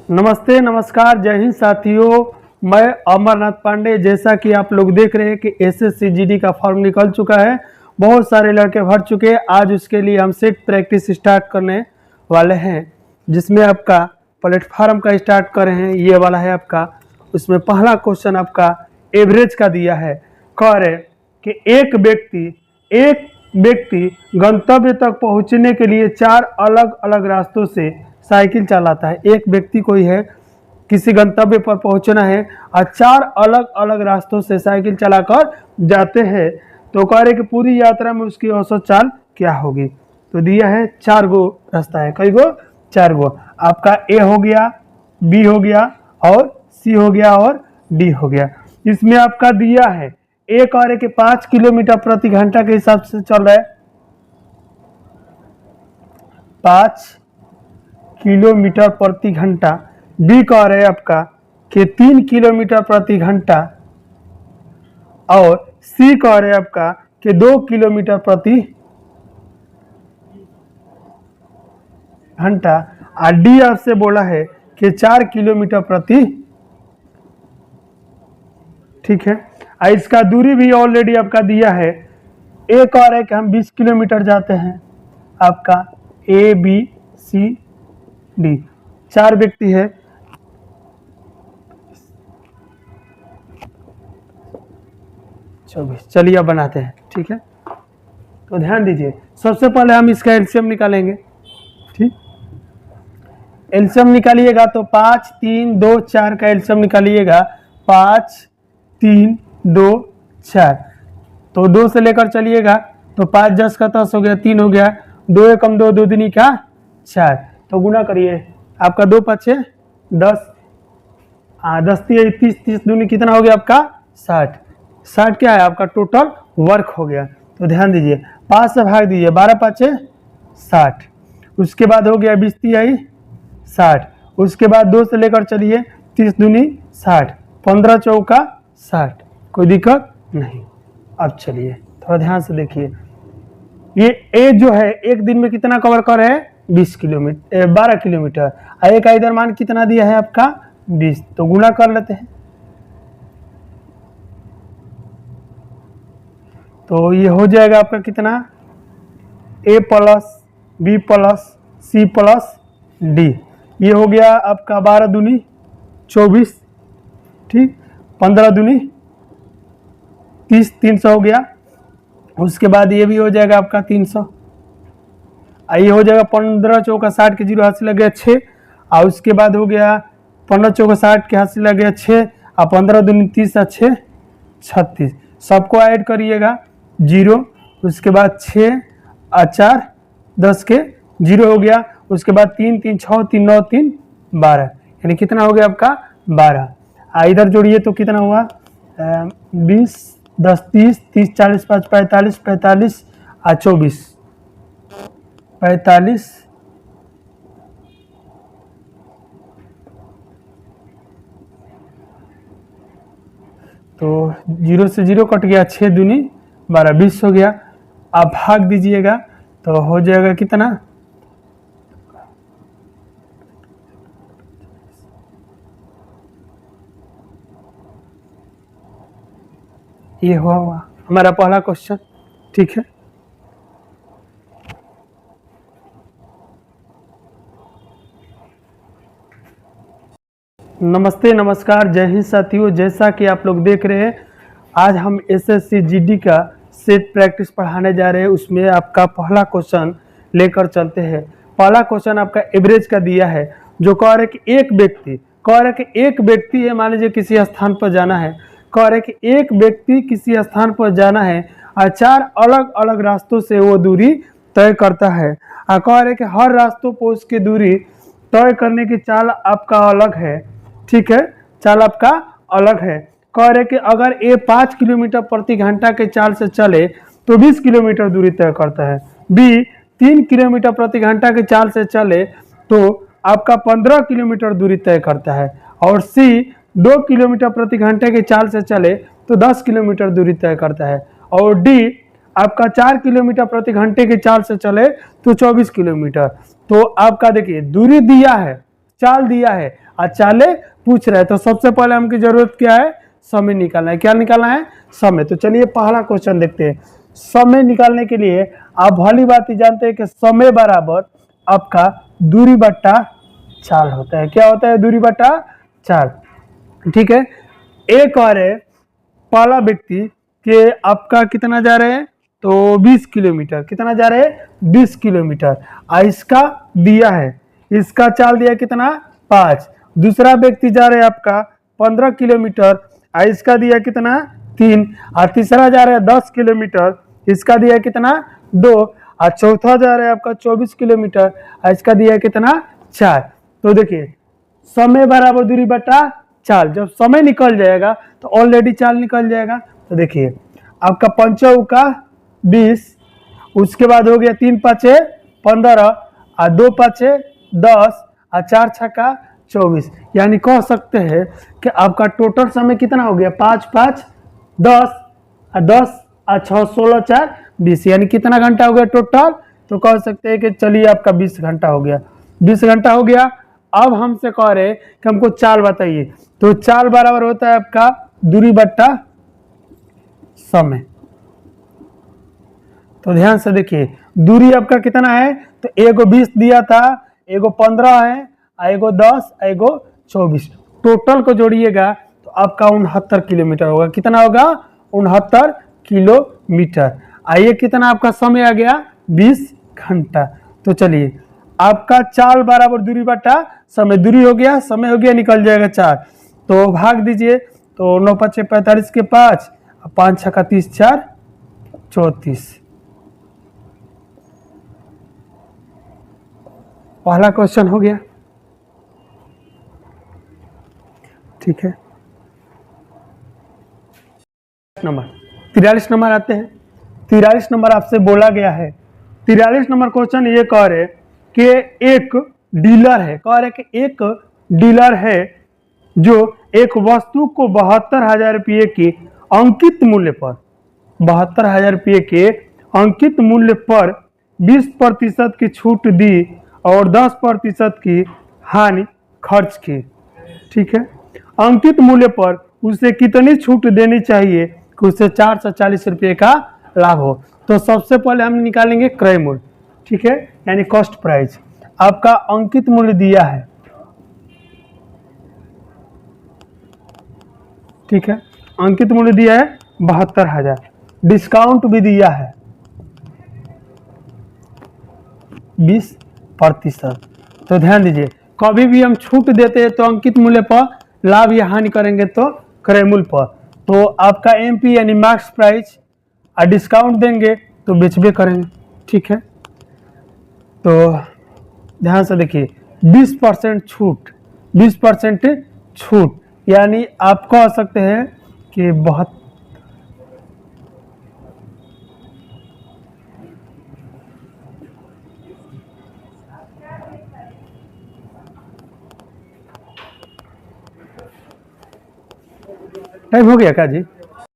नमस्ते नमस्कार जय हिंद साथियों। मैं अमरनाथ पांडे। जैसा कि आप लोग देख रहे हैं कि एसएससी जीडी का फॉर्म निकल चुका है, बहुत सारे लड़के भर चुके हैं। आज उसके लिए हम सेट प्रैक्टिस स्टार्ट करने वाले हैं, जिसमें आपका प्लेटफॉर्म का स्टार्ट कर रहे हैं। ये वाला है आपका, उसमें पहला क्वेश्चन आपका एवरेज का दिया है। कह रहे कि एक व्यक्ति गंतव्य तक पहुंचने के लिए 4 अलग अलग रास्तों से साइकिल चलाता है। एक व्यक्ति कोई है, किसी गंतव्य पर पहुंचना है और 4 अलग अलग रास्तों से साइकिल चलाकर जाते हैं, तो कह रहे कि पूरी यात्रा में उसकी औसत चाल क्या होगी। तो दिया है 4 गो रास्ता है। कई गो? 4 गो। आपका ए हो गया, बी हो गया और सी हो गया और डी हो गया। इसमें आपका दिया है ए कह रहे कि 5 किलोमीटर प्रति घंटा के हिसाब से चल रहा है, 5 किलोमीटर प्रति घंटा। बी कह रहे आपका कि 3 किलोमीटर प्रति घंटा और सी कह रहे आपका कि 2 किलोमीटर प्रति घंटा और डी आपसे बोला है कि 4 किलोमीटर प्रति। ठीक है, और इसका दूरी भी ऑलरेडी आपका दिया है। ए कह रहे कि हम 20 किलोमीटर जाते हैं। आपका ए बी सी डी 4 व्यक्ति है। चलिए अब बनाते हैं। ठीक है, तो ध्यान दीजिए, सबसे पहले हम इसका एलसीएम निकालेंगे। ठीक, एलसीएम निकालिएगा तो 5 3 2 4 का एलसीएम निकालिएगा। 5 3 2 4, तो 2 से लेकर चलिएगा तो 5 10 का 10 हो गया, 3 हो गया, 2 एकम 2 2 दूनी का 4, तो गुना करिए। आपका 2 5 10, 10 30 30 दूनी कितना हो गया आपका 60। 60 क्या है आपका टोटल वर्क हो गया। तो ध्यान दीजिए, 5 से भाग दीजिए, 12 5 60। उसके बाद हो गया 20 तिहाई 60। उसके बाद 2 से लेकर चलिए 30 दूनी 60, 15 चौका 60। कोई दिक्कत नहीं। अब चलिए थोड़ा ध्यान से देखिए, ये ए जो है एक दिन में कितना कवर कर रहे हैं 20 किलोमीटर 12 किलोमीटर, और एक इधर मान कितना दिया है आपका 20, तो गुणा कर लेते हैं। तो ये हो जाएगा आपका कितना, A plus B plus C plus D. ये हो गया आपका 12 दूनी 24, ठीक, 15 दूनी 30, 300 हो गया। उसके बाद ये भी हो जाएगा आपका 300, ये हो जाएगा 15 चौका 60 के 0 हाथ से लग गया 6, और उसके बाद हो गया 15 चौका 60 के हाथ से लग गया 6, और 15 दूनी 30 और 6 36। सबको ऐड करिएगा 0, उसके बाद 6 और 4 10 के 0 हो गया। उसके बाद 3 3 6 3 9 3 12, यानी कितना हो गया आपका 12। इधर जोड़िए तो कितना हुआ 20 10 30 30 40 5 45 45 और 24 45। तो 0 से 0 कट गया, 6 दूनी 12 20 हो गया। आप भाग दीजिएगा तो हो जाएगा कितना, ये हुआ हमारा पहला क्वेश्चन। ठीक है, नमस्ते नमस्कार जय हिंद साथियों। जैसा कि आप लोग देख रहे हैं, आज हम एसएससी जीडी का सेट प्रैक्टिस पढ़ाने जा रहे हैं। उसमें आपका पहला क्वेश्चन लेकर चलते हैं। पहला क्वेश्चन आपका एवरेज का दिया है, जो कह रहे कि एक व्यक्ति है, मान लीजिए किसी स्थान पर जाना है। कह रहे कि एक व्यक्ति किसी स्थान पर जाना है और 4 अलग अलग रास्तों से वो दूरी तय करता है। और कह रहे कि हर रास्तों पर उसकी दूरी तय करने की चाल आपका अलग है। ठीक है, चाल आपका अलग है। कह रहे कि अगर ए 5 किलोमीटर प्रति घंटा के चाल से चले तो 20 किलोमीटर दूरी तय करता है। बी 3 किलोमीटर प्रति घंटा के चाल से चले तो आपका 15 किलोमीटर दूरी तय करता है। और सी 2 किलोमीटर प्रति घंटे के चाल से चले तो 10 किलोमीटर दूरी तय करता है। और डी आपका 4 किलोमीटर प्रति घंटे की चाल से चले तो 24 किलोमीटर। तो आपका देखिए दूरी दिया है, चाल दिया है और चाले पूछ रहे हैं। तो सबसे पहले हमकी जरूरत क्या है, समय निकालना है। क्या निकालना है, समय। तो चलिए पहला क्वेश्चन देखते हैं। समय निकालने के लिए आप भली बात ही जानते हैं कि समय बराबर आपका दूरी बट्टा चाल होता है। क्या होता है, दूरी बट्टा चाल। ठीक है, एक और है, पहला व्यक्ति के आपका कितना जा रहे हैं, तो 20 किलोमीटर, कितना जा रहे हैं, 20 किलोमीटर। इसका दिया है, इसका चाल दिया कितना, 5। दूसरा व्यक्ति जा रहे हैं आपका 15 किलोमीटर, इसका दिया कितना, 3। और तीसरा जा रहा है 10 किलोमीटर, इसका दिया कितना, 2। और चौथा जा रहा है आपका 24 किलोमीटर, इसका दिया कितना, 4। तो देखिए समय बराबर दूरी बटा चाल, जब समय निकल जाएगा तो ऑलरेडी चाल निकल जाएगा। तो देखिए आपका 5 का 20, उसके बाद हो गया 3 5 15 और 2 5 10 और 4 6 24। यानी कह सकते हैं कि आपका टोटल समय कितना हो गया, 5 5 10 और 10 और 6 16 4 20। यानी कितना घंटा हो गया टोटल, तो कह सकते हैं कि चलिए आपका 20 घंटा हो गया, 20 घंटा हो गया। अब हमसे कह रहे कि हमको चाल बताइए, तो चाल बराबर होता है आपका दूरी बट्टा समय। तो ध्यान से देखिए दूरी आपका कितना है, तो एगो 20 दिया था, एगो 15 है, एगो 10, एगो 24। टोटल को जोड़िएगा तो आपका 69 किलोमीटर होगा। कितना होगा, 69 किलोमीटर। आइए कितना आपका समय आ गया, 20 घंटा। तो चलिए आपका चाल बराबर दूरी बटा समय, दूरी हो गया, समय हो गया, निकल जाएगा 4। तो भाग दीजिए, तो 9 5 45 के 5, 5 6 30 4 34। पहला क्वेश्चन हो गया। ठीक है, नंबर 43 नंबर आते हैं। 43 नंबर आपसे बोला गया है, 43 नंबर क्वेश्चन ये कह रहे कि एक डीलर है, कह रहे कि एक डीलर है जो एक वस्तु को 72,000 रुपये के अंकित मूल्य पर, 72,000 रुपये के अंकित मूल्य पर 20% की छूट दी और 10% की हानि खर्च की। ठीक है, अंकित मूल्य पर उसे कितनी छूट देनी चाहिए कि उसे 440 रुपये का लाभ हो। तो सबसे पहले हम निकालेंगे क्रय मूल्य। ठीक है, यानी कॉस्ट प्राइस। आपका अंकित मूल्य दिया है, ठीक है, अंकित मूल्य दिया है 72,000, डिस्काउंट भी दिया है 20%। तो ध्यान दीजिए कभी भी हम छूट देते हैं तो अंकित मूल्य पर, लाभ या हानि करेंगे तो क्रय मूल्य पर। तो आपका एमपी यानी मार्क्स प्राइस, और डिस्काउंट देंगे तो बेचबे करेंगे। ठीक है, तो ध्यान से देखिए 20% छूट, 20% छूट, यानी आप कह सकते हैं कि बहुत टाइम हो गया क्या जी।